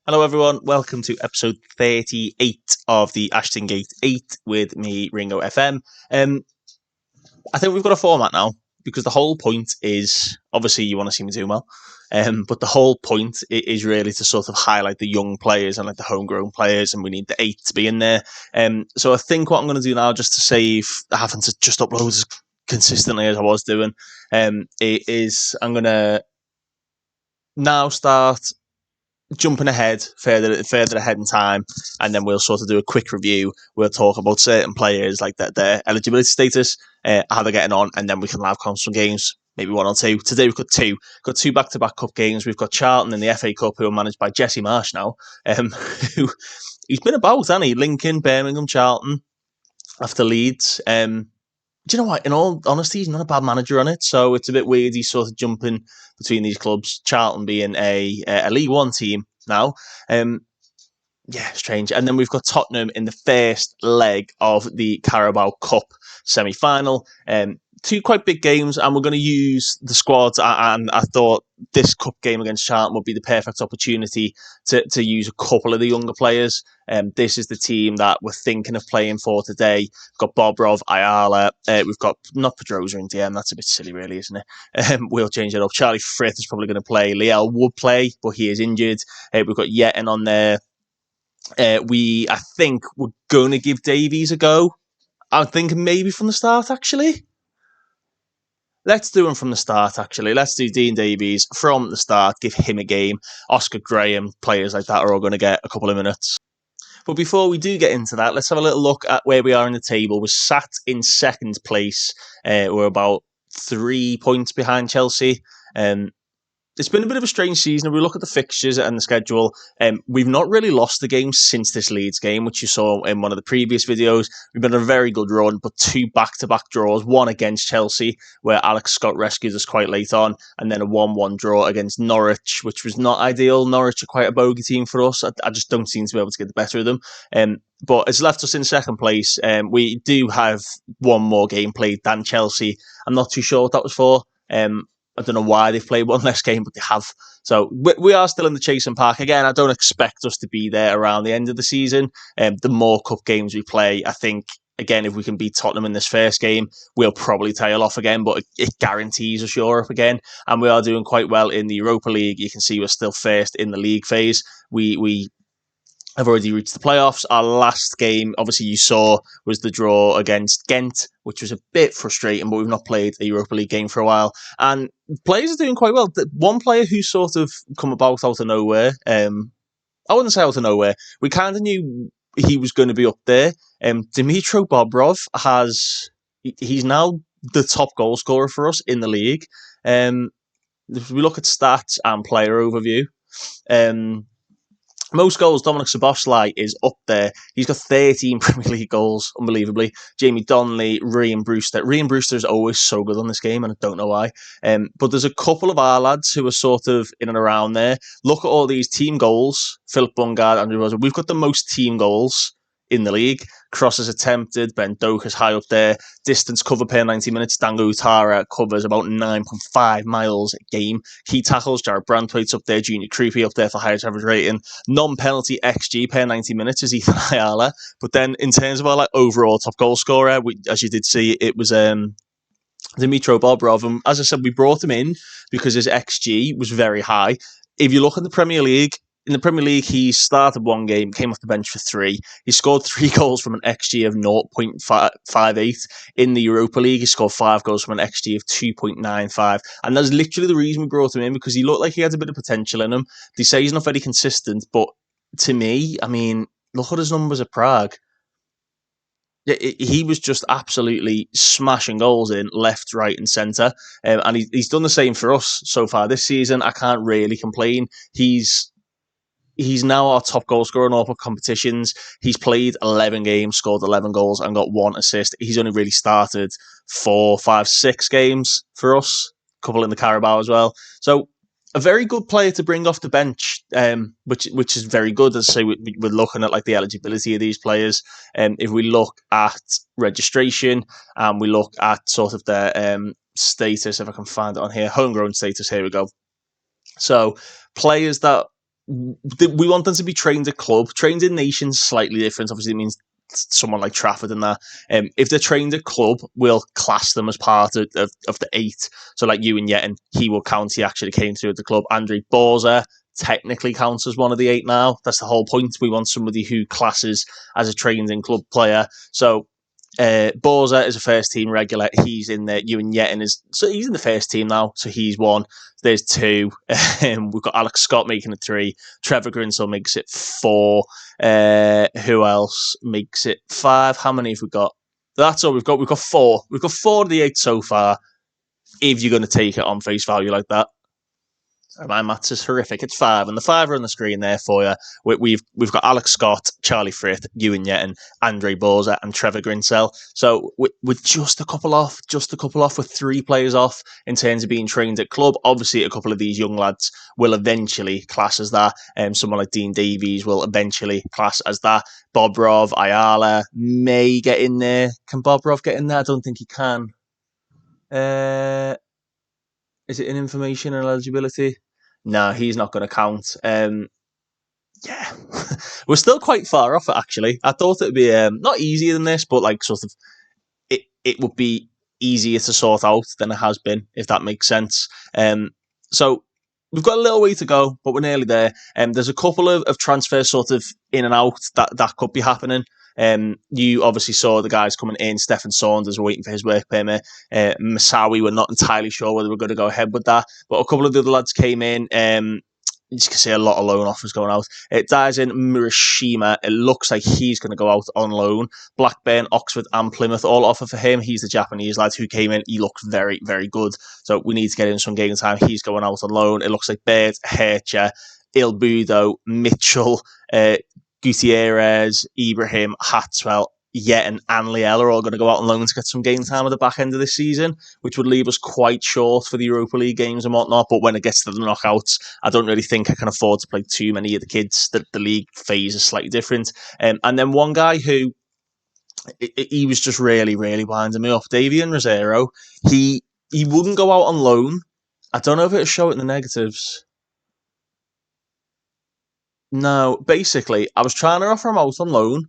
Hello, everyone. Welcome to episode 38 of the Ashton Gate 8 with me, Ringo FM. I think we've got a format now because the whole point is obviously you want to see me do well, but the whole point is really to sort of highlight the young players and like the homegrown players, and we need the 8 to be in there. So I think what I'm going to do now, just to save having to just upload as consistently as I was doing, is I'm going to now start jumping ahead further ahead in time, and then we'll sort of do a quick review. We'll talk about certain players, like their eligibility status, how they're getting on, and then we can live comment some games, maybe one or two. Today we've got two back-to-back cup games. We've got Charlton in the FA Cup, who are managed by Jesse Marsh now, who he's been about, hasn't he? Lincoln, Birmingham, Charlton, after Leeds. Do you know what? In all honesty, he's not a bad manager on it, so it's a bit weird he's sort of jumping between these clubs. Charlton being a League One team now. Strange. And then we've got Tottenham in the first leg of the Carabao Cup semi-final. Two quite big games, and we're going to use the squads. And I thought this cup game against Charlton would be the perfect opportunity to use a couple of the younger players. This is the team that we're thinking of playing for today. We've got Bobrov, Ayala. We've got not Pedrosa in DM. That's a bit silly, really, isn't it? We'll change it up. Charlie Frith is probably going to play. Liel would play, but he is injured. We've got Yetton on there. I think we're going to give Davies a go. I'm thinking maybe from the start, actually. Let's do him from the start, actually. Let's do Dean Davies from the start, give him a game. Oscar Graham, players like that are all going to get a couple of minutes. But before we do get into that, let's have a little look at where we are in the table. We're sat in second place. We're about 3 points behind Chelsea. It's been a bit of a strange season. If we look at the fixtures and the schedule, we've not really lost the game since this Leeds game, which you saw in one of the previous videos. We've been on a very good run, but two back-to-back draws, one against Chelsea, where Alex Scott rescued us quite late on, and then a 1-1 draw against Norwich, which was not ideal. Norwich are quite a bogey team for us. I just don't seem to be able to get the better of them. But it's left us in second place. We do have one more game played than Chelsea. I'm not too sure what that was for. I don't know why they've played one less game, but they have. So we are still in the chasing pack. Again, I don't expect us to be there around the end of the season. The more cup games we play, I think, again, if we can beat Tottenham in this first game, we'll probably tail off again, but it guarantees us Europe again. And we are doing quite well in the Europa League. You can see we're still first in the league phase. We have already reached the playoffs. Our last game, obviously you saw, was the draw against Ghent, which was a bit frustrating, but we've not played a Europa League game for a while. And players are doing quite well. The one player who's sort of come about out of nowhere, I wouldn't say out of nowhere, we kind of knew he was going to be up there. Dmitro Bobrov he's now the top goal scorer for us in the league. If we look at stats and player overview, most goals, Dominic Szoboszlai is up there. He's got 13 Premier League goals, unbelievably. Jamie Donnelly, Ryan Brewster. Ryan Brewster is always so good on this game, and I don't know why. But there's a couple of our lads who are sort of in and around there. Look at all these team goals. Philip Bungard, Andrew Rosa. We've got the most team goals in the league. Crosses attempted, Ben Doka's high up there. Distance cover per 90 minutes, Dango Utara covers about 9.5 miles a game. Key tackles, Jared Brandtwaite's up there, Junior Creepy up there for highest average rating. Non-penalty XG per 90 minutes is Ethan Ayala. But then in terms of our overall top goal scorer, as you did see, it was Dmitro Bobrov. And as I said, we brought him in because his XG was very high. If you look at the Premier League, in the Premier League, he started one game, came off the bench for 3. He scored 3 goals from an XG of 0.58. In the Europa League, he scored 5 goals from an XG of 2.95. And that's literally the reason we brought him in, because he looked like he had a bit of potential in him. They say he's not very consistent, but to me, I mean, look at his numbers at Prague. He was just absolutely smashing goals in left, right, and centre. And he's done the same for us so far this season. I can't really complain. He's now our top goal scorer in all competitions. He's played 11 games, scored 11 goals, and got 1 assist. He's only really started 4, 5, 6 games for us, a couple in the Carabao as well. So a very good player to bring off the bench, which is very good. As I say, we're looking at like the eligibility of these players. If we look at registration and we look at sort of their status, if I can find it on here, homegrown status, here we go. So players that we want them to be trained at club. Trained in nations slightly different. Obviously, it means someone like Trafford and that. If they're trained at club, we'll class them as part of the 8. So like you and Yeton, he will count. He actually came through at the club. Andre Borza technically counts as one of the 8 now. That's the whole point. We want somebody who classes as a trained in club player. So Borza is a first team regular. He's in there. You and Yeton he's in the first team now. So he's 1. There's 2. We've got Alex Scott making it 3. Trevor Grinsell makes it 4. Who else makes it 5? How many have we got? That's all we've got. We've got 4. We've got 4 of the 8 so far. If you're going to take it on face value like that. My maths is horrific. It's 5, and the 5 are on the screen there for you. We've got Alex Scott, Charlie Frith, Ewan Yeton, Andre Borza, and Trevor Grinsell. So we're just a couple off. With 3 players off in terms of being trained at club. Obviously, a couple of these young lads will eventually class as that. Someone like Dean Davies will eventually class as that. Bobrov, Ayala may get in there. Can Bobrov get in there? I don't think he can. Is it in information and eligibility? No, he's not going to count. Yeah, we're still quite far off it, actually. I thought it would be not easier than this, but like sort of it would be easier to sort out than it has been, if that makes sense. So we've got a little way to go, but we're nearly there. There's a couple of transfers sort of in and out that could be happening. You obviously saw the guys coming in. Stefan Saunders were waiting for his work permit. Masawi, we're not entirely sure whether we're going to go ahead with that, but a couple of the other lads came in. You can see a lot of loan offers going out. Daisen Murashima, it looks like he's going to go out on loan. Blackburn, Oxford and Plymouth all offer for him. He's the Japanese lad who came in. He looks very, very good. So we need to get him some game time. He's going out on loan. It looks like Baird, Hercher, Ilbudo, Mitchell, Gutierrez, Ibrahim, Hatswell, Yeton and Liel are all going to go out on loan to get some game time at the back end of this season, which would leave us quite short for the Europa League games and whatnot. But when it gets to the knockouts, I don't really think I can afford to play too many of the kids. The league phase is slightly different. And then one guy who, he was just really, really winding me up, Davian Rosero, he wouldn't go out on loan. I don't know if it'll show it in the negatives. No, basically, I was trying to offer him out on loan,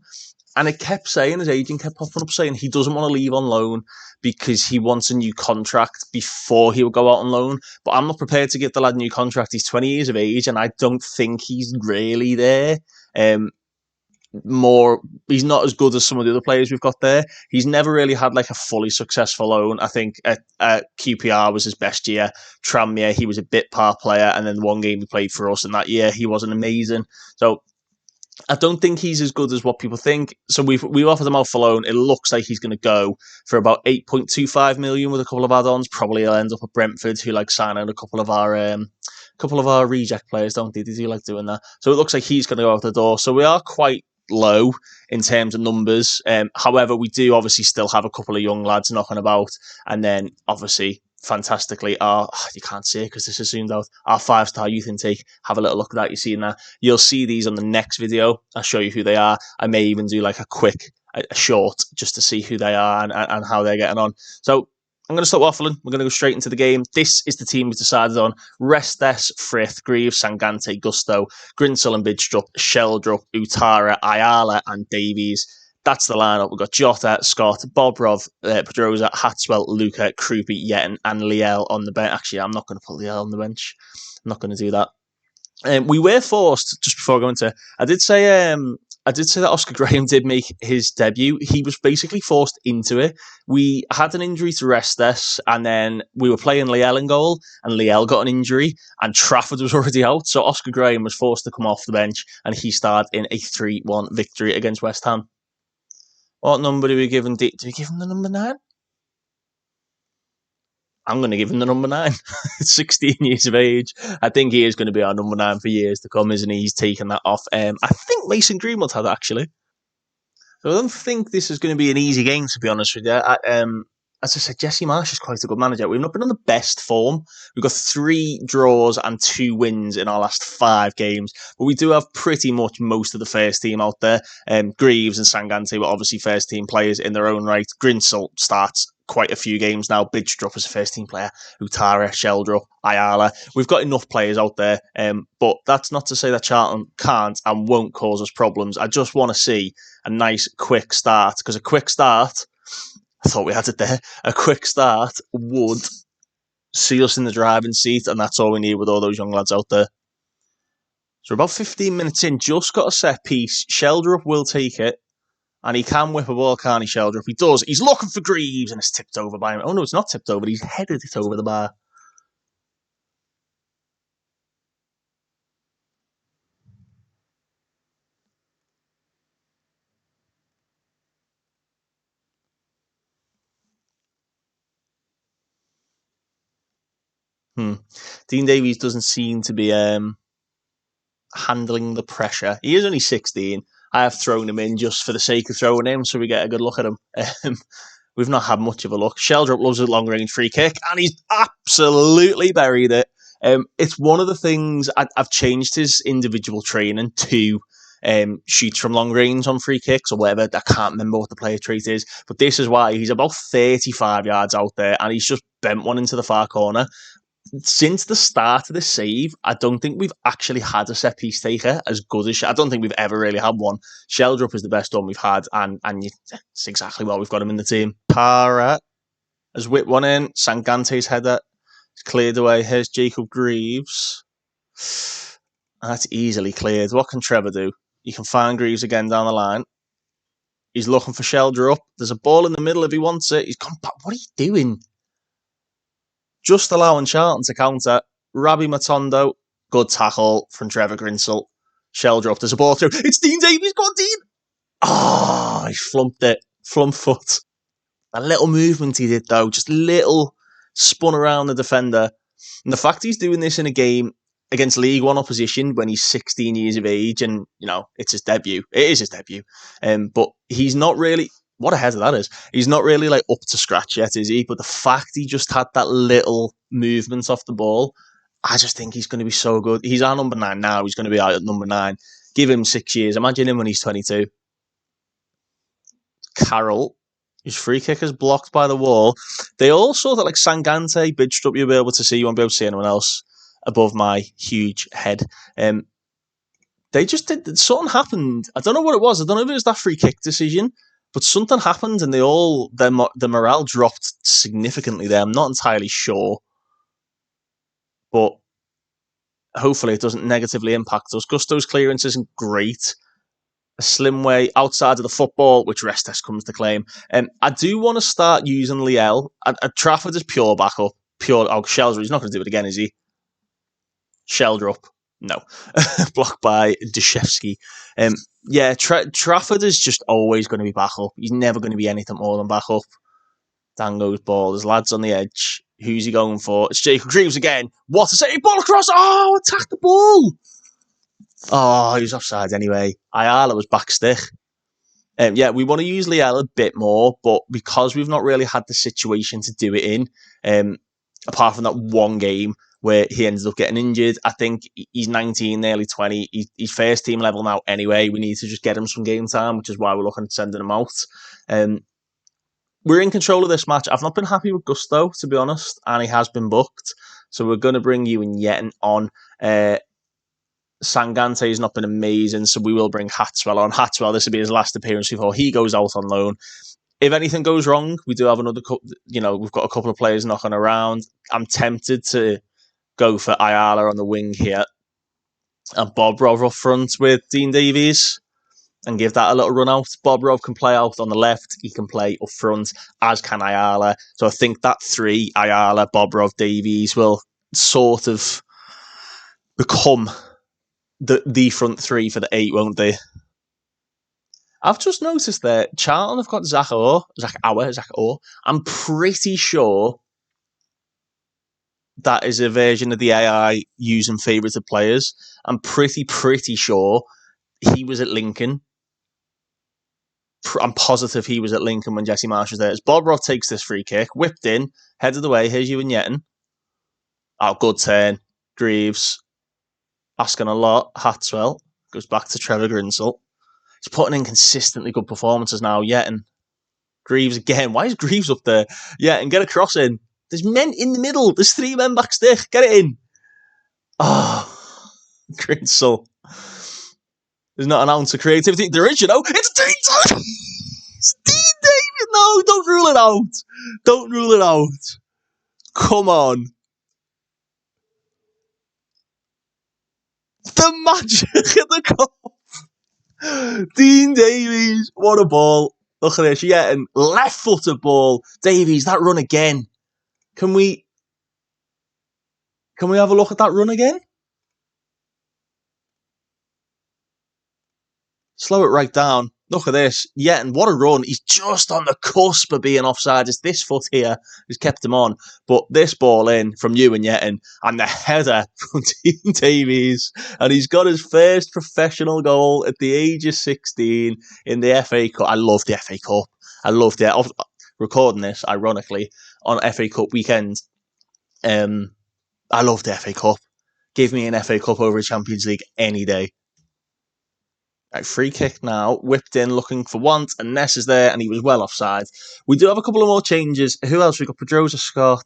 and it kept saying, his agent kept popping up saying he doesn't want to leave on loan because he wants a new contract before he would go out on loan. But I'm not prepared to give the lad a new contract. He's 20 years of age, and I don't think he's really there. He's not as good as some of the other players we've got there. He's never really had like a fully successful loan. I think QPR was his best year. Tranmere, he was a bit par player, and then the one game he played for us in that year, he wasn't amazing. So I don't think he's as good as what people think. So we've offered him out for loan. It looks like he's going to go for about 8.25 million with a couple of add-ons. Probably he'll end up at Brentford, who like signing a couple of our reject players, don't they? They do like doing that. So it looks like he's going to go out the door. So we are quite low in terms of numbers. However, we do obviously still have a couple of young lads knocking about, and then obviously fantastically you can't see it because this is zoomed out, our 5-star youth intake. Have a little look at that. You're seeing that. You'll see these on the next video. I'll show you who they are. I may even do like a short just to see who they are and how they're getting on. So I'm going to stop waffling. We're going to go straight into the game. This is the team we decided on. Restes, Frith, Greaves, Sangante, Gusto, Grinsell and Bidstrup, Sheldrup, Utara, Ayala and Davies. That's the lineup. We've got Jota, Scott, Bobrov, Pedroza, Hatswell, Luca, Krupi, Yeton and Liel on the bench. Actually, I'm not going to put Liel on the bench. I'm not going to do that. We were forced, just before going to, I did say that Oscar Graham did make his debut. He was basically forced into it. We had an injury to Restes, and then we were playing Liel in goal, and Liel got an injury, and Trafford was already out, so Oscar Graham was forced to come off the bench, and he started in a 3-1 victory against West Ham. What number do we give him? Do we give him the number 9? I'm going to give him the number 9. 16 years of age. I think he is going to be our number 9 for years to come, isn't he? He's taken that off. I think Mason Greenwood had that, actually. So I don't think this is going to be an easy game, to be honest with you. As I said, Jesse Marsh is quite a good manager. We've not been on the best form. We've got 3 draws and 2 wins in our last 5 games. But we do have pretty much most of the first team out there. Greaves and Sangante were obviously first team players in their own right. Grinsell starts quite a few games now. Bidstrup as a first-team player, Utara, Sheldrup, Ayala. We've got enough players out there, but that's not to say that Charlton can't and won't cause us problems. I just want to see a nice, quick start, because a quick start, I thought we had it there, a quick start would see us in the driving seat, and that's all we need with all those young lads out there. So we're about 15 minutes in, just got a set piece. Sheldrup will take it. And he can whip a ball, can't he, Sheldrup? He does. He's looking for Greaves, and it's tipped over by him. Oh, no, it's not tipped over. He's headed it over the bar. Dean Davies doesn't seem to be handling the pressure. He is only 16. I have thrown him in just for the sake of throwing him, so we get a good look at him. We've not had much of a look. Sheldrup loves a long-range free kick, and he's absolutely buried it. It's one of the things I've changed his individual training to shoots from long range on free kicks or whatever. I can't remember what the player trait is, but this is why he's about 35 yards out there, and he's just bent one into the far corner. Since the start of this save, I don't think we've actually had a set piece taker as good as I don't think we've ever really had one. Sheldrup is the best one we've had, and it's exactly why we've got him in the team. Para has whipped one in. Sangante's header is cleared away. Here's Jacob Greaves. And that's easily cleared. What can Trevor do? You can find Greaves again down the line. He's looking for Sheldrup. There's a ball in the middle if he wants it. He's gone back. What are you doing? Just allowing Charlton to counter. Rabbi Matondo, good tackle from Trevor Grinsell. Sheldrup, there's a ball through. It's Dean Davies, go on, Dean! Oh, he flumped it. Flump foot. A little movement he did, though. Just little spun around the defender. And the fact he's doing this in a game against League One opposition when he's 16 years of age and, it's his debut. It is his debut. But he's not really... What a header that is. He's not really up to scratch yet, is he? But the fact he just had that little movement off the ball, I just think he's going to be so good. He's our number 9 now. He's going to be out at number 9. Give him 6 years. Imagine him when he's 22. Carroll, his free kick is blocked by the wall. They all saw that Sangante, Bidstrup, you'll be able to see. You won't be able to see anyone else above my huge head. They just did... Something happened. I don't know what it was. I don't know if it was that free kick decision. But something happened and the morale dropped significantly there. I'm not entirely sure. But hopefully it doesn't negatively impact us. Gusto's clearance isn't great. A slim way outside of the football, which Restes comes to claim. I do want to start using Liel. Trafford is pure backup. Sheldrup, he's not going to do it again, is he? Sheldrup. No. Blocked by Deshevsky. Trafford is just always going to be back up. He's never going to be anything more than back up. Dango's ball. There's lads on the edge. Who's he going for? It's Jacob Greaves again. What a save. Ball across. Oh, attack the ball. Oh, he was offside anyway. Ayala was backstick. We want to use Liel a bit more, but because we've not really had the situation to do it in, apart from that one game, where he ended up getting injured. I think he's 19, nearly 20. He's first team level now anyway. We need to just get him some game time, which is why we're looking at sending him out. We're in control of this match. I've not been happy with Gusto, to be honest, and he has been booked. So we're going to bring you and Yeton on. Sangante has not been amazing, so we will bring Hatswell on. Hatswell, this will be his last appearance before he goes out on loan. If anything goes wrong, we do have another, we've got a couple of players knocking around. I'm tempted to go for Ayala on the wing here and Bobrov up front with Dean Davies and give that a little run out. Bobrov can play out on the left. He can play up front, as can Ayala. So I think that 3, Ayala, Bobrov, Davies, will sort of become the front 3 for the 8, won't they? I've just noticed that Charlton have got Zach Orr. I'm pretty sure that is a version of the AI using favourited players. I'm pretty sure he was at Lincoln. I'm positive he was at Lincoln when Jesse Marsh was there. As Bobrov takes this free kick, whipped in, headed away. Here's you and Yeton. Oh, good turn. Greaves. Asking a lot. Hatswell. Goes back to Trevor Grinsell. He's putting in consistently good performances now. Yeton. Greaves again. Why is Greaves up there? Yeah, and get a cross in. There's men in the middle. There's 3 men back stick. Get it in. Oh, Grinsell. There's not an ounce of creativity. There is, It's Dean Davies! It's Dean Davies! No, don't rule it out. Don't rule it out. Come on. The magic of the goal. Dean Davies. What a ball. Look at this. Yeah, and left-footed ball. Davies, that run again. Can we have a look at that run again? Slow it right down. Look at this. Yeah, and what a run. He's just on the cusp of being offside. It's this foot here who's kept him on. But this ball in from Ewan Yetton and the header from Dean Davies. And he's got his first professional goal at the age of 16 in the FA Cup. I love the FA Cup. I loved it. I'm recording this, ironically, on FA Cup weekend. I love the FA Cup. Give me an FA Cup over a Champions League any day. Right, free kick now, whipped in, looking for Want, and Ness is there, and he was well offside. We do have a couple of more changes. Who else? We've got Pedrosa, Scott,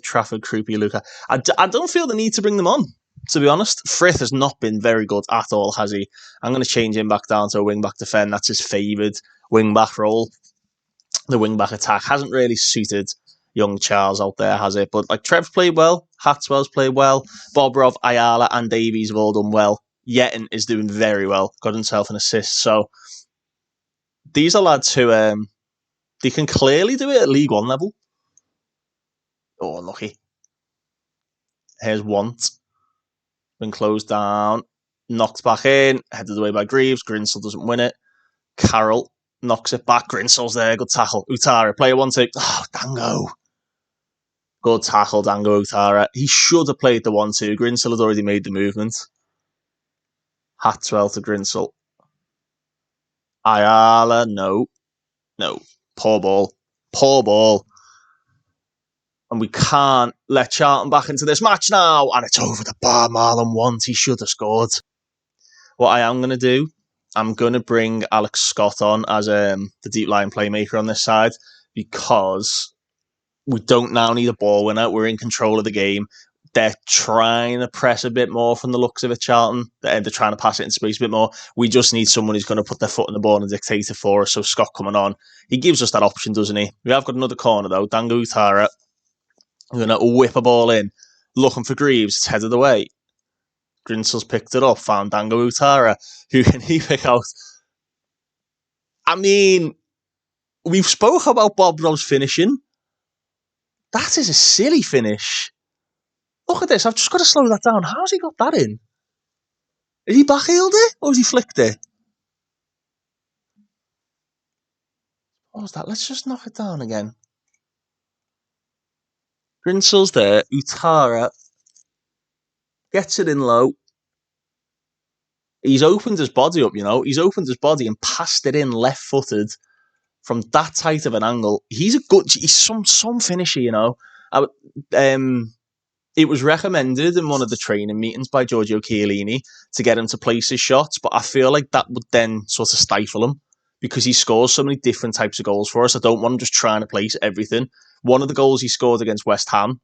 Trafford, Krupi, Luca. I don't feel the need to bring them on, to be honest. Frith has not been very good at all, has he? I'm going to change him back down to a wing-back defend. That's his favoured wing-back role. The wing-back attack hasn't really suited young Charles out there, has it? But Trev's played well, Hatswell's played well, Bobrov, Ayala, and Davies have all done well. Yetton is doing very well, got himself an assist. So these are lads who they can clearly do it at League One level. Oh, unlucky. Here's Want. Been closed down. Knocked back in. Headed away by Greaves. Grinsell doesn't win it. Carroll knocks it back. Grinsell's there. Good tackle. Utara, player 1-2. Oh, Dango. Good tackle, Dango Utara. He should have played the 1-2. Grinsell had already made the movement. Hatswell to Grinsell. Ayala, no. Poor ball. And we can't let Charlton back into this match now. And it's over the bar. Marlon Want. He should have scored. What I am going to do, I'm going to bring Alex Scott on as the deep line playmaker on this side, because we don't now need a ball winner. We're in control of the game. They're trying to press a bit more from the looks of it, Charlton. They're trying to pass it in space a bit more. We just need someone who's going to put their foot on the ball and dictate it for us. So Scott coming on, he gives us that option, doesn't he? We have got another corner, though. Dango Utara. We're going to whip a ball in. Looking for Greaves. It's headed away. Grinsell's picked it up. Found Dango Utara. Who can he pick out? I mean, we've spoke about Bobrov's finishing. That is a silly finish. Look at this. I've just got to slow that down. How's he got that in? Has he backheeled it? Or has he flicked it? What was that? Let's just knock it down again. Grinsell's there. Utara gets it in low. He's opened his body up, He's opened his body and passed it in left-footed from that tight of an angle. He's some finisher, It was recommended in one of the training meetings by Giorgio Chiellini to get him to place his shots, but I feel like that would then sort of stifle him because he scores so many different types of goals for us. I don't want him just trying to place everything. One of the goals he scored against West Ham,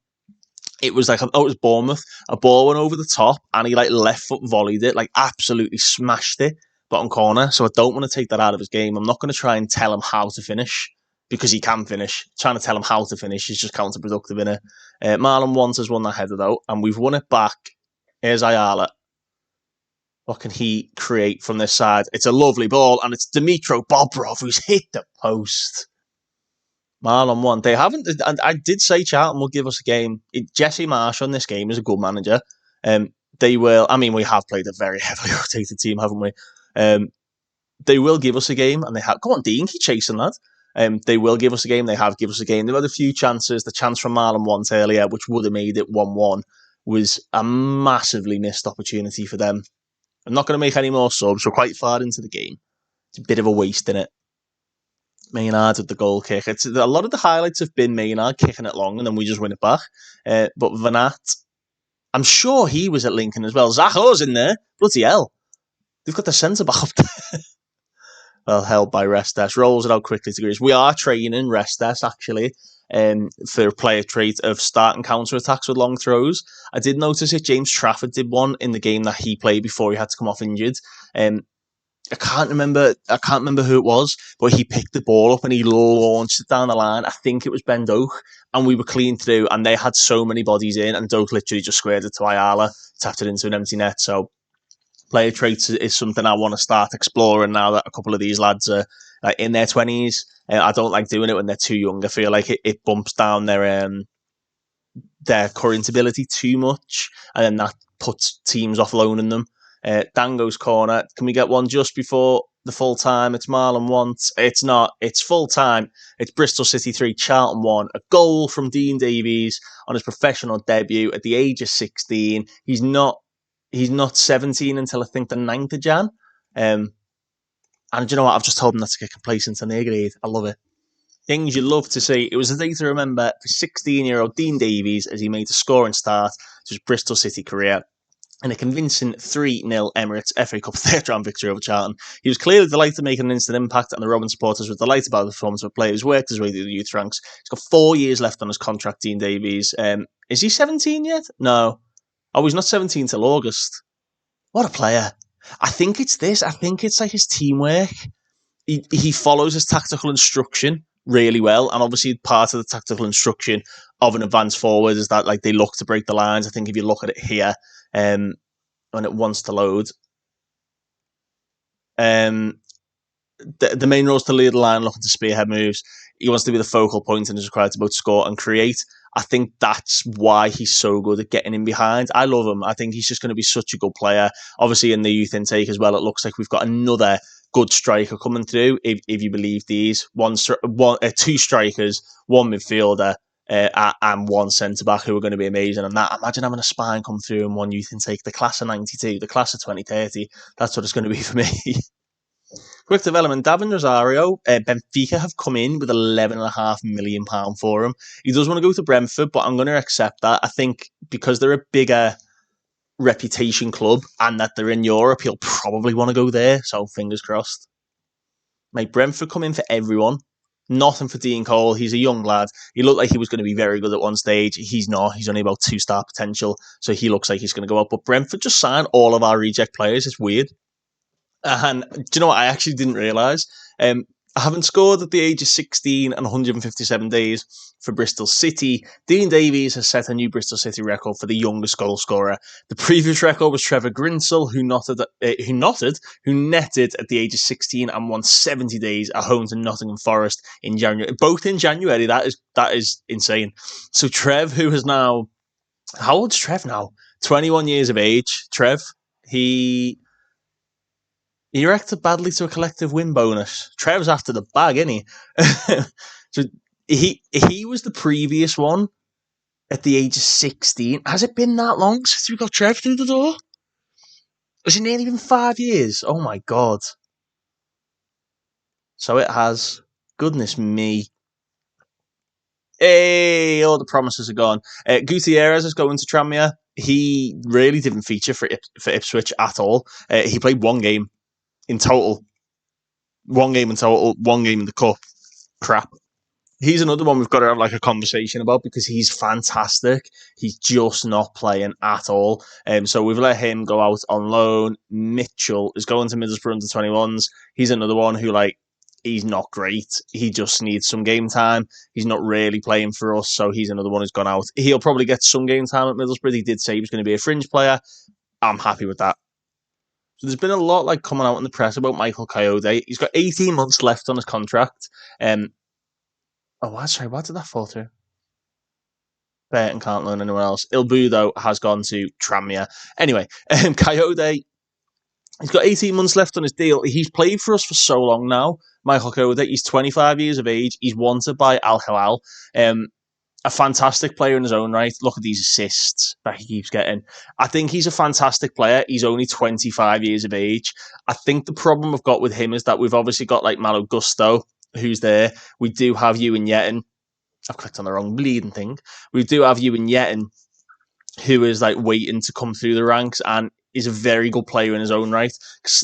it was it was Bournemouth. A ball went over the top and he left foot volleyed it, absolutely smashed it, bottom corner. So I don't want to take that out of his game. I'm not going to try and tell him how to finish, because he can finish. Trying to tell him how to finish is just counterproductive, innit? Marlon Want has won that header, though, and we've won it back. Here's Ayala. What can he create from this side? It's a lovely ball, and it's Dimitro Bobrov who's hit the post. Marlon Want. They haven't... And I did say Charlton will give us a game. Jesse Marsh on this game is a good manager. They will... I mean, we have played a very heavily rotated team, haven't we? They will give us a game, and they have... Go on, Dean, keep chasing that. They will give us a game. They have given us a game. They've had a few chances. The chance from Marlon Want earlier, which would have made it 1-1, was a massively missed opportunity for them. I'm not going to make any more subs. We're quite far into the game. It's a bit of a waste in it. Maynard with the goal kick. A lot of the highlights have been Maynard kicking it long and then we just win it back. But Van Aert, I'm sure he was at Lincoln as well. Zacho's in there. Bloody hell. They've got the centre back up there. well, held by Restes. Rolls it out quickly to Grealish. We are training Restes, actually, for a player trait of start and counter attacks with long throws. I did notice it. James Trafford did one in the game that he played before he had to come off injured. I can't remember who it was, but he picked the ball up and he launched it down the line. I think it was Ben Doak, and we were clean through, and they had so many bodies in, and Doak literally just squared it to Ayala, tapped it into an empty net. So player traits is something I want to start exploring now that a couple of these lads are in their 20s. I don't like doing it when they're too young. I feel like it bumps down their current ability too much, and then that puts teams off loaning them. Dango's corner. Can we get one just before the full time? It's Marlon once. It's not. It's full time. It's Bristol City 3, Charlton 1. A goal from Dean Davies on his professional debut at the age of 16. He's not 17 until I think the 9th of Jan. And you know what? I've just told him not to get complacent on their grade. I love it. Things you love to see. It was a day to remember for 16-year-old Dean Davies as he made a scoring start to his Bristol City career in a convincing 3-0 Emirates FA Cup third-round victory over Charlton. He was clearly delighted to make an instant impact, and the Robin supporters were delighted by the performance of a player who's worked his way through the youth ranks. He's got 4 years left on his contract, Dean Davies. Is he 17 yet? No. Oh, he's not 17 till August. What a player. I think it's this. I think it's like his teamwork. He follows his tactical instruction really well, and obviously part of the tactical instruction of an advanced forward is that like they look to break the lines. I think if you look at it here, when it wants to load, the main role is to lead the line, looking to spearhead moves. He wants to be the focal point and is required to both score and create. I think that's why he's so good at getting in behind. I love him. I think he's just going to be such a good player. Obviously, in the youth intake as well, it looks like we've got another good striker coming through, if you believe these. Two strikers, one midfielder, and one centre-back who are going to be amazing. And that, imagine having a spine come through in one youth intake, the class of 92, the class of 2030. That's what it's going to be for me. Quick development, Davin Rosario, Benfica have come in with £11.5 million for him. He does want to go to Brentford, but I'm going to accept that. I think because they're a bigger reputation club and that they're in Europe, he'll probably want to go there, so fingers crossed. Mate, Brentford come in for everyone. Nothing for Dean Cole. He's a young lad. He looked like he was going to be very good at one stage. He's not. He's only about 2-star potential, so he looks like he's going to go up. But Brentford just signed all of our reject players. It's weird. And do you know what? I actually didn't realise. Having scored at the age of 16 and 157 days for Bristol City, Dean Davies has set a new Bristol City record for the youngest goal scorer. The previous record was Trevor Grinsell, who netted at the age of 16 and won 70 days at home to Nottingham Forest in January. Both in January. That is insane. So Trev, who has now... How old's Trev now? 21 years of age. Trev, he reacted badly to a collective win bonus. Trev's after the bag, isn't he? So he was the previous one at the age of 16. Has it been that long since we got Trev through the door? Has it nearly been 5 years? Oh my God. So it has. Goodness me. Hey, all the promises are gone. Gutierrez is going to Tranmere. He really didn't feature for Ipswich at all. He played one game in total. One game in the cup. Crap. He's another one we've got to have like a conversation about because he's fantastic. He's just not playing at all. So we've let him go out on loan. Mitchell is going to Middlesbrough under 21s. He's another one who he's not great. He just needs some game time. He's not really playing for us, so he's another one who's gone out. He'll probably get some game time at Middlesbrough. He did say he was going to be a fringe player. I'm happy with that. So there's been a lot coming out in the press about Michael Coyote. He's got 18 months left on his contract. Why did that fall through? Burton can't loan anyone else. Ilbudo has gone to Tranmere. Anyway, Coyote, he's got 18 months left on his deal. He's played for us for so long now. Michael Coyote, he's 25 years of age. He's wanted by Al Hilal. A fantastic player in his own right. Look at these assists that he keeps getting. I think he's a fantastic player. He's only 25 years of age. I think the problem we've got with him is that we've obviously got Malo Gusto, who's there. We do have Ewan Yetton. I've clicked on the wrong bleeding thing. We do have Ewan Yetton, who is waiting to come through the ranks, and is a very good player in his own right.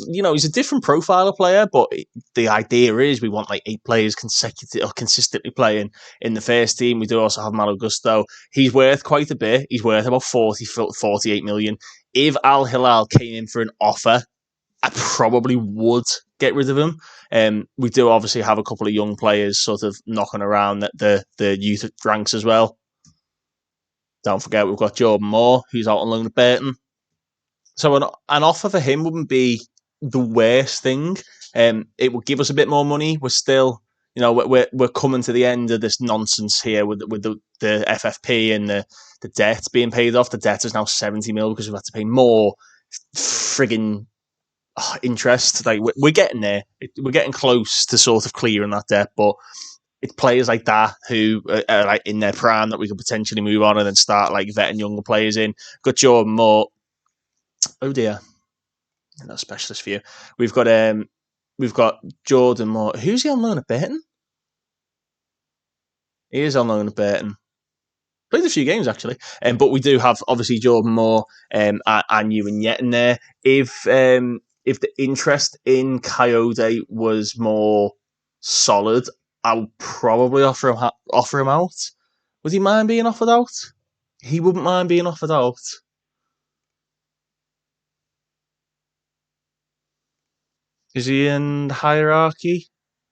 You know, he's a different profile of player, but the idea is we want like 8 players consecutive or consistently playing in the first team. We do also have Malo Gusto. He's worth quite a bit. He's worth about 48 million. If Al Hilal came in for an offer, I probably would get rid of him. We do obviously have a couple of young players sort of knocking around the youth ranks as well. Don't forget, we've got Jordan Moore, who's out on loan at Burton. So an offer for him wouldn't be the worst thing. It would give us a bit more money. We're still, you know, we're coming to the end of this nonsense here with the FFP and the debt being paid off. The debt is now 70 mil because we've had to pay more frigging interest. Like we're getting there. We're getting close to sort of clearing that debt, but it's players like that who are like in their prime that we could potentially move on and then start like vetting younger players in. Got Jordan Moore. Oh dear, no specialist for you. We've got Jordan Moore. Who's he on loan at Burton? He is on loan at Burton. Played a few games actually, but we do have obviously Jordan Moore and Ewan Yet in there. If the interest in Coyote was more solid, I would probably offer him out. Would he mind being offered out? He wouldn't mind being offered out. Is he in the hierarchy?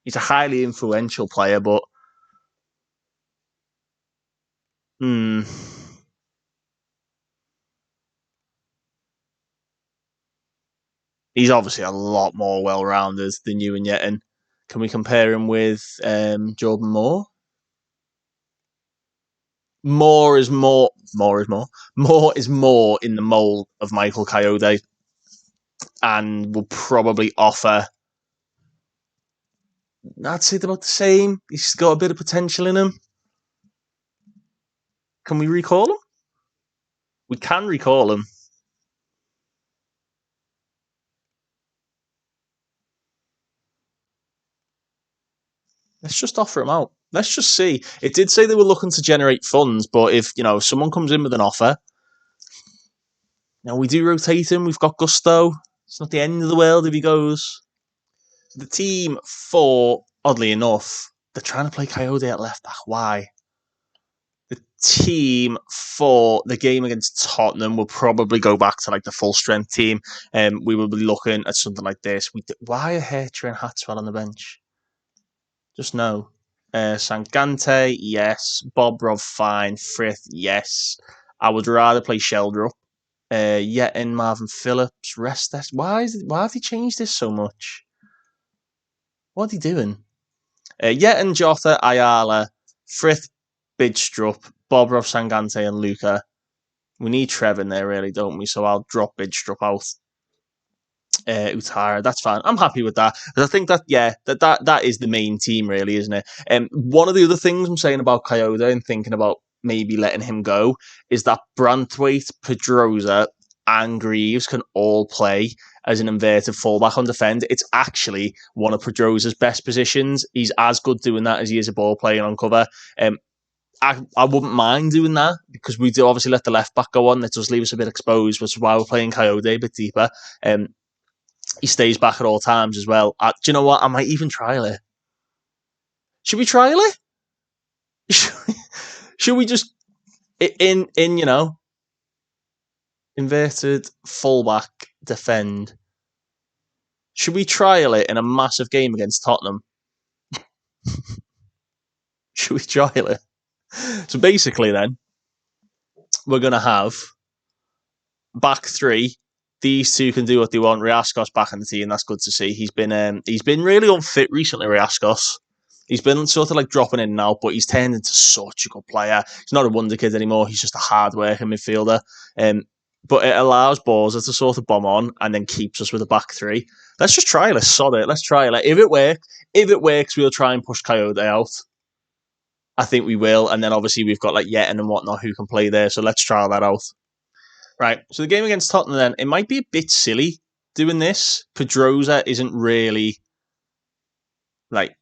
He's a highly influential player, but he's obviously a lot more well-rounded than you and Yetin. Can we compare him with Jordan Moore? Moore is more in the mould of Michael Coyote and will probably offer, I'd say about the same. He's got a bit of potential in him. Can we recall him? We can recall him. Let's just offer him out. Let's just see. It did say they were looking to generate funds, but if someone comes in with an offer, now we do rotate him. We've got Gusto. It's not the end of the world if he goes. The team for, oddly enough, they're trying to play Coyote at left back. Why? The team for the game against Tottenham will probably go back to like the full strength team. We will be looking at something like this. Why are Hercher and Hatswell on the bench? Just no. Sangante, yes. Bobrov, fine. Frith, yes. I would rather play Sheldrup. Yet in Marvin Phillips, rest. Why have they changed this so much? What are they doing? Yet in Jota, Ayala, Frith, Bidstrup, Bobrov, Sangante, and Luca. We need Trev in there, really, don't we? So I'll drop Bidstrup out. Utara, that's fine. I'm happy with that. I think that is the main team, really, isn't it? One of the other things I'm saying about Coyote and thinking about maybe letting him go is that Branthwaite, Pedrosa, and Greaves can all play as an inverted fullback on defend. It's actually one of Pedrosa's best positions. He's as good doing that as he is a ball playing on cover. I wouldn't mind doing that because we do obviously let the left back go on. That does leave us a bit exposed, which is why we're playing Coyote a bit deeper. He stays back at all times as well. Do you know what? I might even trial it. Should we trial it? Should we just in inverted fullback defend? Should we trial it in a massive game against Tottenham? Should we trial it? So basically, then we're gonna have back three. These two can do what they want. Riascos back in the team. That's good to see. He's been really unfit recently, Riascos. He's been sort of like dropping in and out, but he's turned into such a good player. He's not a wonder kid anymore. He's just a hard-working midfielder. But it allows Borza to sort of bomb on and then keeps us with a back three. Let's just try it. Let's sod it. Let's try it. If it works, we'll try and push Coyote out. I think we will. And then obviously we've got like Yetin and whatnot who can play there. So let's try that out. Right, so the game against Tottenham then, it might be a bit silly doing this. Pedrosa isn't really like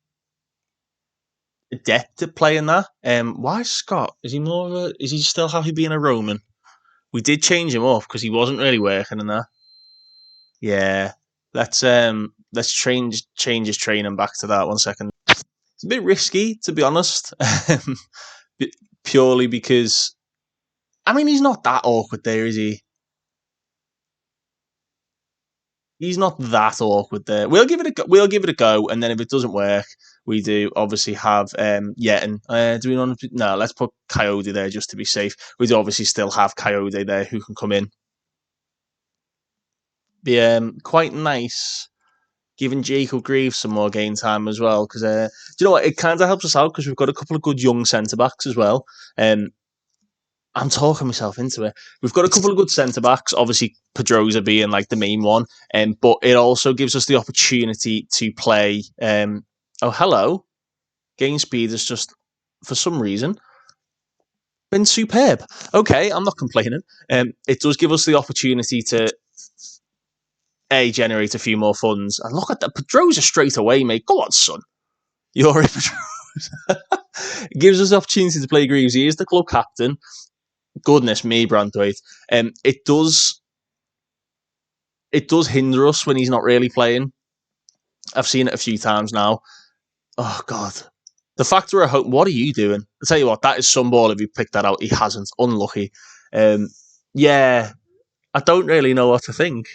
adept at playing that. Why Scott? Is he still happy being a Roman? We did change him up because he wasn't really working in that. Yeah. Let's change his training back to that 1 second. It's a bit risky, to be honest. Purely because I mean he's not that awkward there, is he? He's not that awkward there. We'll give it a go, and then if it doesn't work, we do obviously have Yeton. Do we want to? No, let's put Coyote there just to be safe. We do obviously still have Coyote there who can come in. Be quite nice giving Jacob Greaves some more game time as well because do you know what? It kind of helps us out because we've got a couple of good young centre backs as well. I'm talking myself into it. We've got a couple of good centre backs, obviously Pedrosa being like the main one, but it also gives us the opportunity to play. Oh, hello, game speed is just for some reason been superb. Okay, I'm not complaining. It does give us the opportunity to generate a few more funds. And look at that, Pedrosa straight away, mate. Go on, son. You're it, Pedrosa. It gives us the opportunity to play Greaves. He is the club captain. Goodness me, Branthwaite. It does hinder us when he's not really playing. I've seen it a few times now. Oh, God. The fact we're at home, what are you doing? I'll tell you what, that is some ball if you picked that out. He hasn't. Unlucky. Yeah, I don't really know what to think.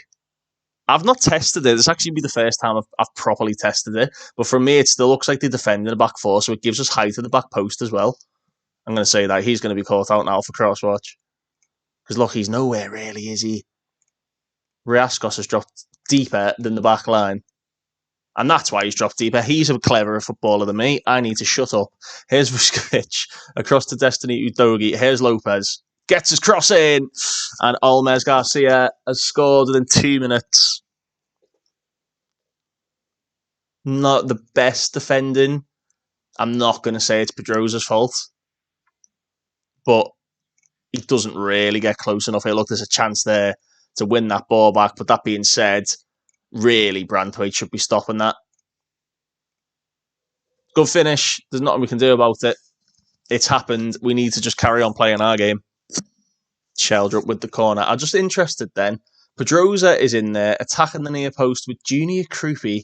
I've not tested it. This actually be the first time I've properly tested it. But for me, it still looks like they defend in the back four, so it gives us height at the back post as well. I'm going to say that. He's going to be caught out now for crosswatch. Because look, he's nowhere really, is he? Riascos has dropped deeper than the back line. And that's why he's dropped deeper. He's a cleverer footballer than me. I need to shut up. Here's Vuskovic across to Destiny Udogi. Here's Lopez. Gets his cross in. And Olmes Garcia has scored within 2 minutes. Not the best defending. I'm not going to say it's Pedrosa's fault. But he doesn't really get close enough. Hey, look, there's a chance there to win that ball back. But that being said, really, Branthwaite should be stopping that. Good finish. There's nothing we can do about it. It's happened. We need to just carry on playing our game. Sheldrup with the corner. I'm just interested then. Pedrosa is in there attacking the near post with Junior Krupi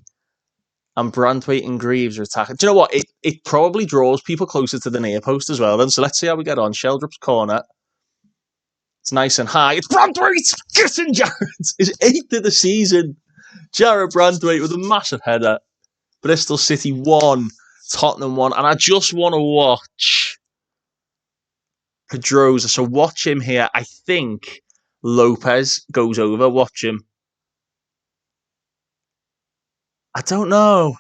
and Branthwaite and Greaves are attacking. Do you know what? It probably draws people closer to the near post as well then. So let's see how we get on. Sheldrup's corner. It's nice and high. It's Branthwaite! Getting Jared! His 8th of the season. Jared Branthwaite with a massive header. Bristol City 1. Tottenham 1. And I just want to watch Pedrosa. So watch him here. I think Lopez goes over. Watch him. I don't know.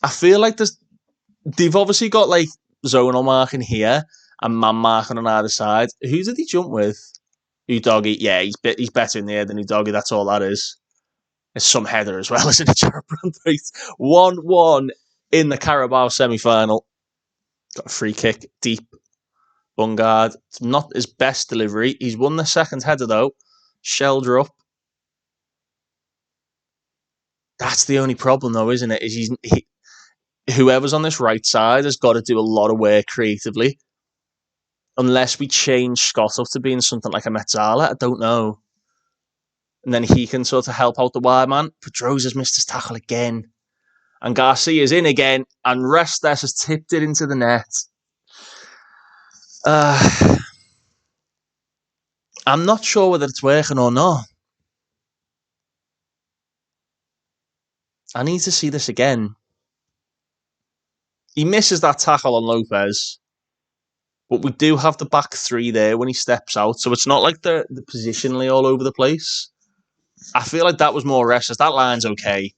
I feel like they've obviously got like zonal marking here and man marking on either side. Who did he jump with? Udogi. Yeah, he's better in the air than Udogi. That's all that is. It's some header as well, isn't it, Jared Branthwaite? 1-1 in the Carabao semi-final. Got a free kick deep. Bungard. It's not his best delivery. He's won the second header, though. Sheldrup. That's the only problem, though, isn't it? Is whoever's on this right side has got to do a lot of work creatively. Unless we change Scott up to being something like a Metzala, I don't know. And then he can sort of help out the wide man. Pedrosa's missed his tackle again. And Garcia's in again. And Restes has tipped it into the net. I'm not sure whether it's working or not. I need to see this again. He misses that tackle on Lopez. But we do have the back three there when he steps out. So it's not like they're positionally all over the place. I feel like that was more Restes. That line's okay.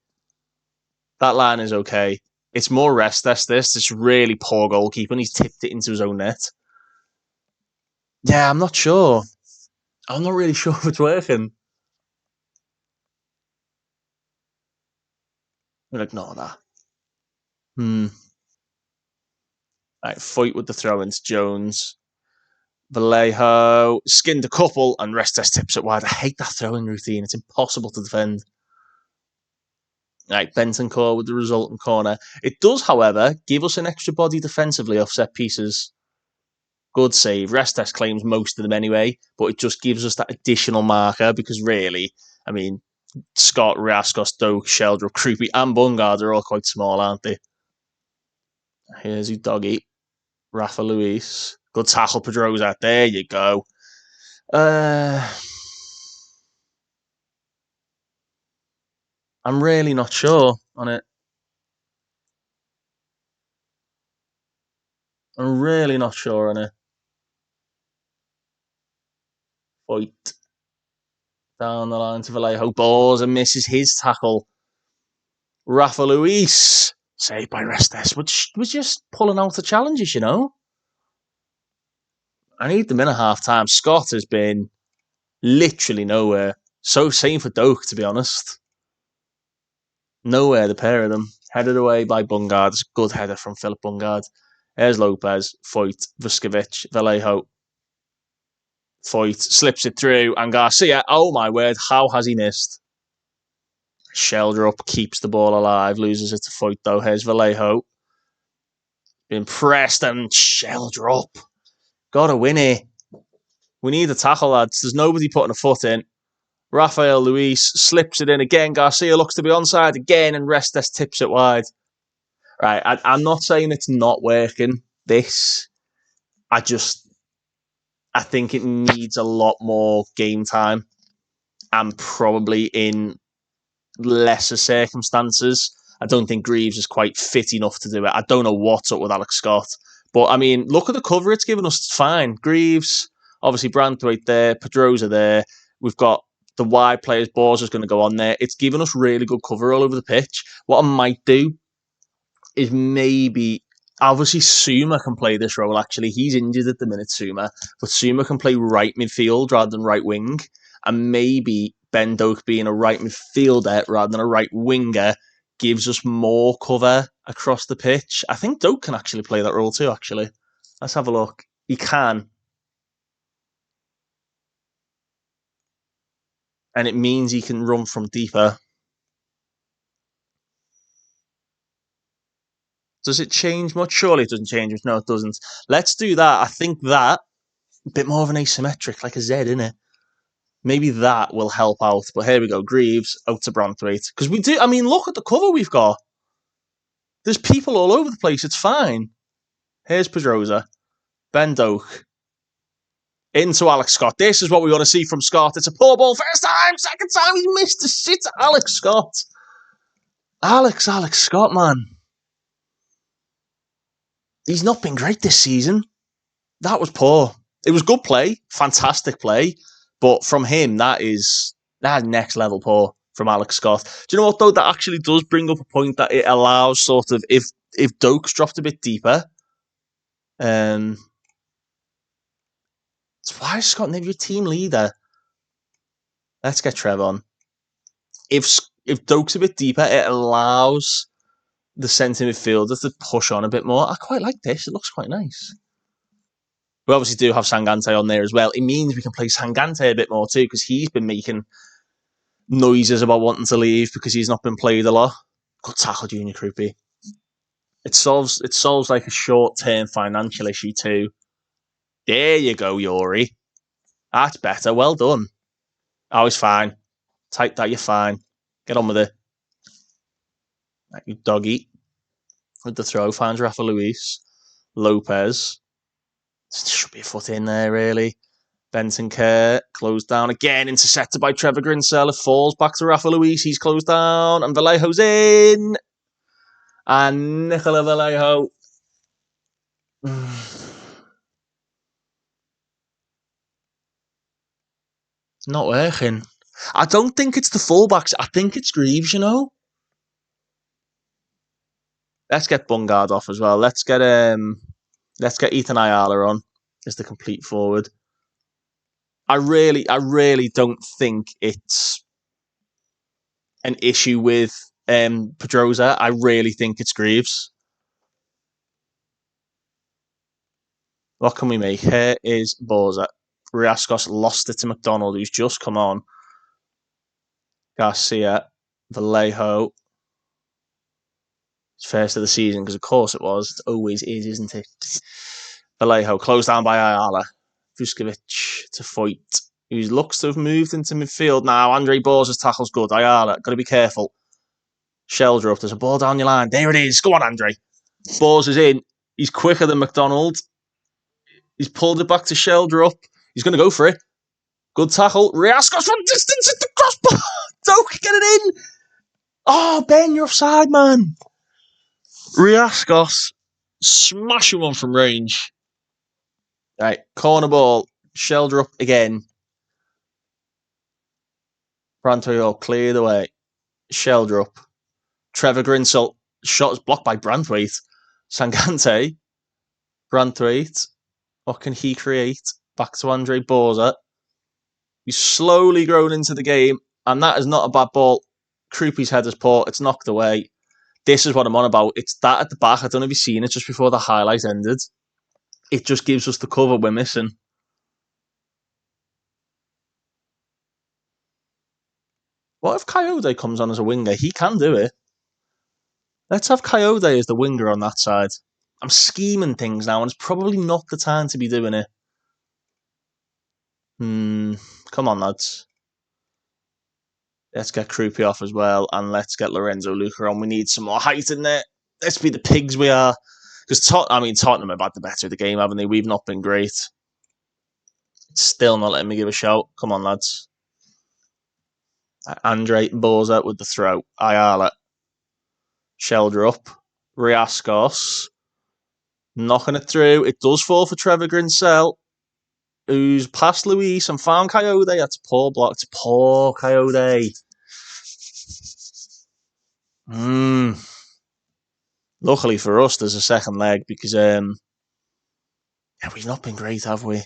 That line is okay. It's more Restes, this. It's really poor goalkeeping. He's tipped it into his own net. Yeah, I'm not sure. I'm not really sure if it's working. We'll ignore that. Right, fight with the throw-ins. Jones. Vallejo skinned a couple and Restes tips it wide. I hate that throwing routine. It's impossible to defend. Right, Bentancur with the resultant corner. It does, however, give us an extra body defensively off set pieces. Good save. Restes claims most of them anyway, but it just gives us that additional marker because really, I mean, Scott, Riascos, Doak, Sheldrup, Creepy, and Bungard are all quite small, aren't they? Here's your doggy, Rafa Luis. Good tackle, Pedroza. There you go. I'm really not sure on it. I'm really not sure on it. Fight down the line to Vallejo. Balls and misses his tackle. Rafa Luis. Saved by Restes. Which was just pulling out the challenges, you know. I need them in a half time. Scott has been literally nowhere. So same for Doak, to be honest. Nowhere, the pair of them. Headed away by Bungard. It's a good header from Philip Bungard. There's Lopez. Foyt. Vuskovic. Vallejo. Foyt. Slips it through. And Garcia. Oh my word. How has he missed? Sheldrup keeps the ball alive. Loses it to Foyt though. Here's Vallejo. Been pressed and Sheldrup. Gotta win it. We need a tackle, lads. There's nobody putting a foot in. Rafael Luis slips it in again. Garcia looks to be onside again, and Restes tips it wide. Right, I'm not saying it's not working, this. I think it needs a lot more game time and probably in lesser circumstances. I don't think Greaves is quite fit enough to do it. I don't know what's up with Alex Scott. But, I mean, look at the cover it's given us. It's fine. Greaves, obviously Branthwaite there, Pedroza there. We've got the wide players. Borza's going to go on there. It's given us really good cover all over the pitch. What I might do is maybe... Obviously, Suma can play this role, actually. He's injured at the minute, Suma. But Suma can play right midfield rather than right wing. And maybe Ben Doak being a right midfielder rather than a right winger gives us more cover across the pitch. I think Doak can actually play that role too, actually. Let's have a look. He can. And it means he can run from deeper. Does it change much? Surely it doesn't change much. No, it doesn't. Let's do that. I think that, a bit more of an asymmetric, like a Z, innit? Maybe that will help out. But here we go. Greaves out to Branthwaite. Because we do, I mean, look at the cover we've got. There's people all over the place. It's fine. Here's Pedroza. Ben Doak. Into Alex Scott. This is what we want to see from Scott. It's a poor ball. First time, second time, he missed the shit. Alex Scott. Alex Scott, man. He's not been great this season. That was poor. It was good play, fantastic play, but from him, that is next level poor from Alex Scott. Do you know what though? That actually does bring up a point that it allows sort of if Doak's dropped a bit deeper. It's why is Scott maybe your team leader? Let's get Trev on. If Doak's a bit deeper, it allows the centre midfielder to push on a bit more. I quite like this. It looks quite nice. We obviously do have Sangante on there as well. It means we can play Sangante a bit more too because he's been making noises about wanting to leave because he's not been played a lot. Good tackle, Junior Krupi. It solves like a short-term financial issue too. There you go, Yuri. That's better. Well done. Oh, it's fine. Type that, you're fine. Get on with it. You doggy. With the throw, finds Rafa Luis. Lopez. Should be a foot in there, really. Benton Kerr closed down again, intercepted by Trevor Grinsell. It falls back to Rafa Luis. He's closed down, and Vallejo's in. And Nicola Vallejo. Not working. I don't think it's the fullbacks. I think it's Greaves, you know. Let's get Bungard off as well. Let's get Ethan Ayala on as the complete forward. I really don't think it's an issue with Pedroza. I really think it's Greaves. What can we make? Here is Borza. Riascos lost it to McDonald, who's just come on. Garcia, Vallejo. It's first of the season, because of course it was. It always is, isn't it? Vallejo, closed down by Ayala. Vuskovic to Foyt. who looks to have moved into midfield now. Andre Borza's tackle's good. Ayala, got to be careful. Shelder up. There's a ball down your line. There it is. Go on, Andre. Borza's in. He's quicker than McDonald. He's pulled it back to Shelder up. He's going to go for it. Good tackle. Riascos from distance at the crossbar. Doak, get it in. Oh, Ben, you're offside, man. Riascos smashing one from range. Right, corner ball. Shelder up again. Branthwaite cleared away. Shelder up. Trevor Grinsell. Shot is blocked by Branthwaite. Sangante. Branthwaite. What can he create? Back to Andre Borza. He's slowly grown into the game, and that is not a bad ball. Krupi's header's poor. It's knocked away. This is what I'm on about. It's that at the back. I don't know if you've seen it just before the highlight ended. It just gives us the cover we're missing. What if Coyote comes on as a winger? He can do it. Let's have Coyote as the winger on that side. I'm scheming things now, and it's probably not the time to be doing it. Come on, lads. Let's get Krupi off as well, and let's get Lorenzo Luca on. We need some more height in there. Let's be the pigs we are. Because Tottenham have had the better of the game, haven't they? We've not been great. Still not letting me give a shout. Come on, lads. Andre Borza with the throw. Ayala. Shelder up. Riascos. Knocking it through. It does fall for Trevor Grinsell, who's past Luis and found Coyote. That's a poor block. It's poor Coyote. Luckily for us, there's a second leg because we've not been great, have we?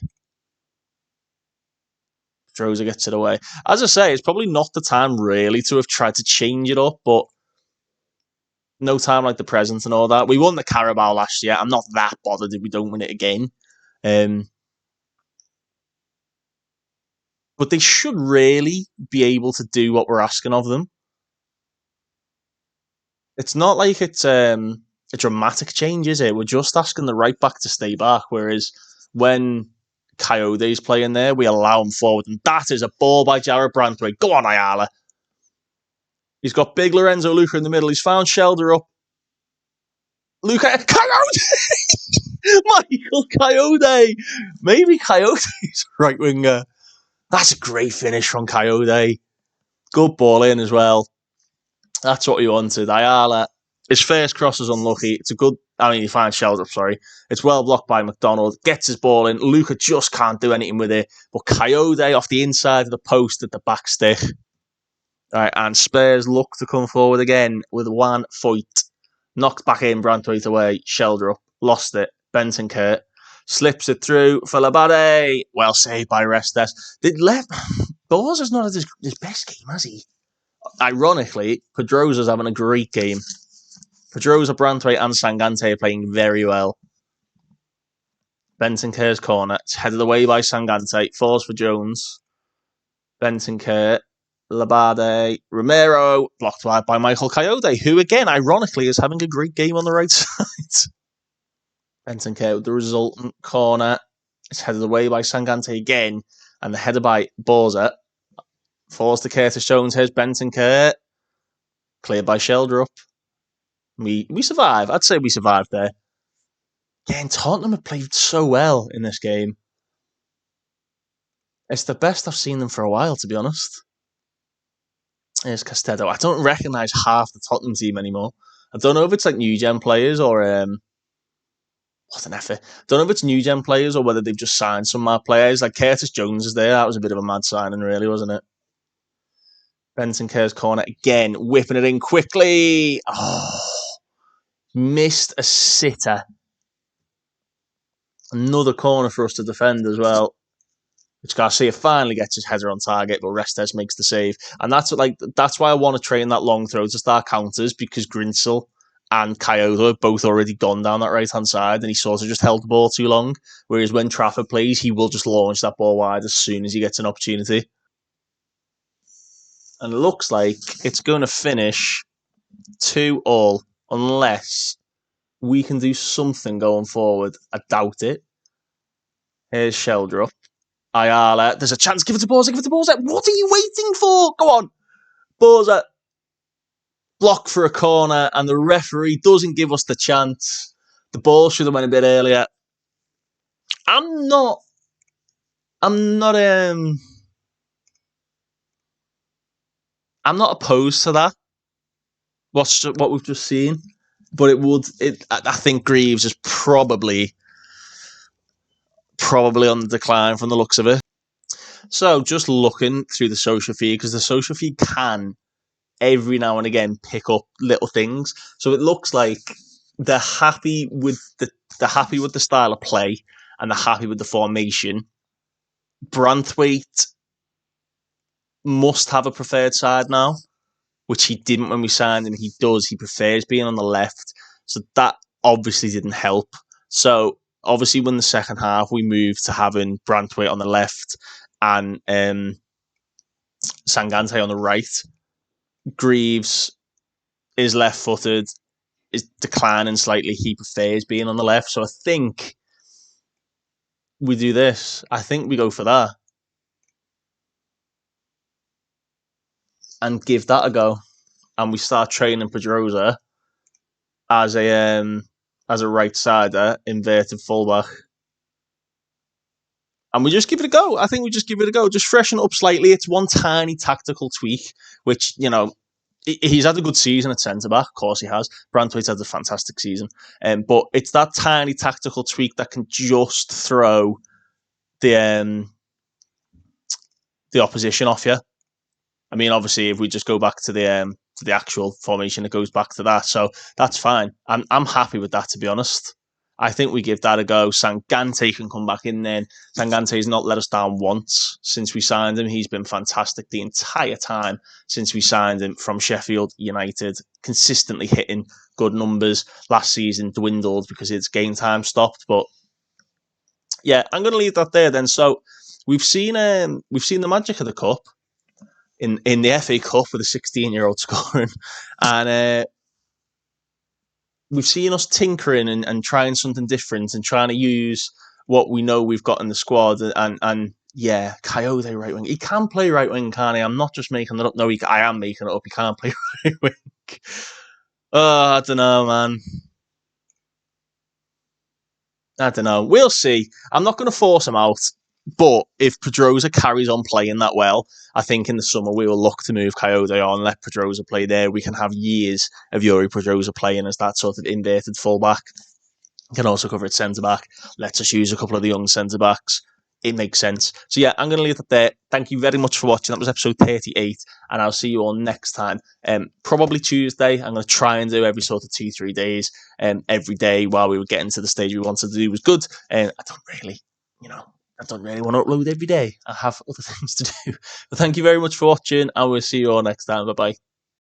Droza gets it away. As I say, it's probably not the time really to have tried to change it up, but no time like the present and all that. We won the Carabao last year. I'm not that bothered if we don't win it again. But they should really be able to do what we're asking of them. It's not like it's a dramatic change, is it? We're just asking the right back to stay back, whereas when Coyote's playing there, we allow him forward. And that is a ball by Jared Branthwaite. Go on, Ayala. He's got big Lorenzo Luca in the middle. He's found Shelder up. Luca, Coyote! Michael Coyote! Maybe Coyote's right winger. That's a great finish from Coyote. Good ball in as well. That's what we wanted. Ayala, his first cross is unlucky. It's a good... he finds Shelder up, sorry. It's well blocked by McDonald. Gets his ball in. Luca just can't do anything with it. But Coyote off the inside of the post at the back stick. All right, and Spurs look to come forward again with 1 foot. Knocked back in, Branthwaite away. Shelder up. Lost it. Benton Kurt. Slips it through for Labade. Well saved by Restes. Borza's not at his best game, has he? Ironically, Pedrosa's having a great game. Pedrosa, Branthwaite and Sangante are playing very well. Benton Kerr's corner. It's headed away by Sangante. Falls for Jones. Benton Kerr. Labade. Romero. Blocked wide by Michael Coyote, who again, ironically, is having a great game on the right side. Benton Kerr with the resultant corner. It's headed away by Sangante again. And the header by Borza. Falls to Curtis Jones. Here's Benton Kerr. Cleared by Shelder up. We survive. I'd say we survived there. Again, Tottenham have played so well in this game. It's the best I've seen them for a while, to be honest. Here's Castedo. I don't recognise half the Tottenham team anymore. I don't know if it's like new gen players or what an effort. I don't know if it's new gen players or whether they've just signed some mad players. Like Curtis Jones is there. That was a bit of a mad signing, really, wasn't it? Benton Kerr's corner again, whipping it in quickly. Oh, missed a sitter. Another corner for us to defend as well. Which Garcia finally gets his header on target, but Restes makes the save. And that's why I want to train that long throw to start counters, because Grinsell and Coyote have both already gone down that right-hand side, and he sort of just held the ball too long. Whereas when Trafford plays, he will just launch that ball wide as soon as he gets an opportunity. And it looks like it's going to finish 2-2, unless we can do something going forward. I doubt it. Here's Shelder up. Ayala, there's a chance. Give it to Borza. Give it to Borza. What are you waiting for? Go on, Borza. Block for a corner, and the referee doesn't give us the chance. The ball should have went a bit earlier. I'm not. I'm not. I'm not opposed to that. What we've just seen, but it would. I think Greaves is probably on the decline from the looks of it. So just looking through the social feed, because the social feed can every now and again pick up little things. So it looks like they're happy with the style of play and they're happy with the formation. Branthwaite must have a preferred side now, which he didn't when we signed him. He does. He prefers being on the left. So that obviously didn't help. So obviously when the second half we moved to having Branthwaite on the left and Sangante on the right, Greaves is left-footed, is declining slightly. He prefers being on the left. So I think we do this. I think we go for that. And give that a go. And we start training Pedrosa as a right-sider, inverted fullback. And we just give it a go. I think we just give it a go. Just freshen it up slightly. It's one tiny tactical tweak, which, he's had a good season at centre-back. Of course he has. Branthwaite's had a fantastic season. But it's that tiny tactical tweak that can just throw the opposition off you. I mean, obviously, if we just go back to the actual formation, it goes back to that. So that's fine. I'm happy with that, to be honest. I think we give that a go. Sangante can come back in then. Sangante's not let us down once since we signed him. He's been fantastic the entire time since we signed him from Sheffield United, consistently hitting good numbers. Last season dwindled because its game time stopped. But yeah, I'm going to leave that there then. So we've seen the magic of the cup in the FA Cup with a 16-year-old scoring, and we've seen us tinkering and trying something different and trying to use what we know we've got in the squad. And yeah, Coyote right wing. He can play right wing, can't he? I'm not just making it up. No, I am making it up. He can't play right wing. Oh, I don't know, man. I don't know. We'll see. I'm not going to force him out. But if Pedrosa carries on playing that well, I think in the summer we will look to move Coyote on, let Pedrosa play there. We can have years of Yuri Pedrosa playing as that sort of inverted fullback. Can also cover at centre-back. Let's just use a couple of the young centre-backs. It makes sense. So yeah, I'm going to leave it there. Thank you very much for watching. That was episode 38, and I'll see you all next time. Probably Tuesday. I'm going to try and do every sort of 2-3 days, every day while we were getting to the stage we wanted to do was good. I don't really want to upload every day. I have other things to do. But thank you very much for watching, and we'll see you all next time. Bye-bye.